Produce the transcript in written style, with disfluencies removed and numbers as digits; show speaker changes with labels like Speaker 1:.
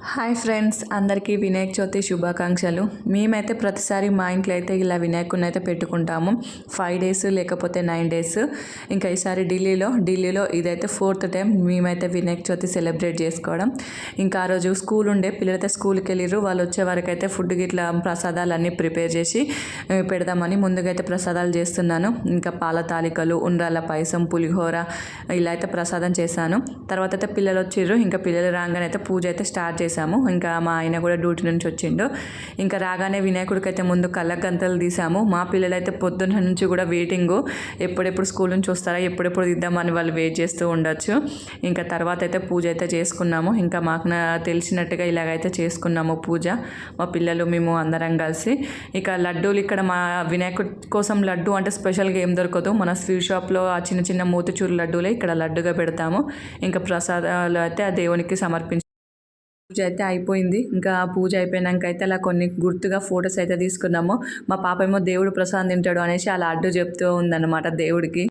Speaker 1: Hi friends, అందరికీ వినాయక చవితి శుభాకాంక్షలు. మేమైతే ప్రతిసారి మా ఇంట్లో అయితే ఇలా వినాయకుడిని అయితే పెట్టుకుంటాము. 5 డేస్ లేకపోతే 9 డేస్. ఇంకా ఈసారి ఢిల్లీలో ఇదైతే 4th టైం మేమైతే వినాయక చవితి సెలబ్రేట్ చేసుకోవడం. ఇంకా ఆ రోజు స్కూల్ ఉండే పిల్లలైతే స్కూల్కి వెళ్ళిర్రు. వాళ్ళు వచ్చే వరకు అయితే ఫుడ్ ఇట్లా ప్రసాదాలు అన్నీ ప్రిపేర్ చేసి పెడదామని ముందుగా అయితే ప్రసాదాలు చేస్తున్నాను. ఇంకా పాల తాలికలు, ఉండ్రాల పాయసం, పులిహోర ఇలా అయితే ప్రసాదం చేశాను. తర్వాత అయితే పిల్లలు వచ్చిర్రు. ఇంకా పిల్లలు రాగానే అయితే పూజ అయితే స్టార్ట్ చేశాము. ఇంకా మా ఆయన కూడా డ్యూటీ నుంచి వచ్చిండు. ఇంకా రాగానే వినాయకుడికి అయితే ముందు కళ్ళ గంతలు తీసాము. మా పిల్లలు అయితే పొద్దున్న నుంచి కూడా వెయిటింగ్, ఎప్పుడెప్పుడు స్కూల్ నుంచి వస్తారా, ఎప్పుడెప్పుడు ఇద్దామని వాళ్ళు వెయిట్ చేస్తూ ఉండొచ్చు. ఇంకా తర్వాత అయితే పూజ అయితే చేసుకున్నాము. ఇంకా మాకు తెలిసినట్టుగా ఇలాగైతే చేసుకున్నాము పూజ, మా పిల్లలు మేము అందరం కలిసి. ఇక లడ్డూలు ఇక్కడ మా వినాయకుడి కోసం లడ్డు అంటే స్పెషల్గా ఏం దొరకదు. మన స్వీట్ షాప్లో ఆ చిన్న చిన్న మూతిచూరు లడ్డూలే ఇక్కడ లడ్డుగా పెడతాము. ఇంకా ప్రసాదాలు అయితే ఆ దేవునికి సమర్పించి పూజ అయితే అయిపోయింది. ఇంకా పూజ అయిపోయినాక అయితే అలా కొన్ని గుర్తుగా ఫొటోస్ అయితే తీసుకున్నాము. మా పాప ఏమో దేవుడు ప్రసాదం తింటాడు అనేసి అలా అడ్డు చెప్తూ ఉందన్నమాట దేవుడికి.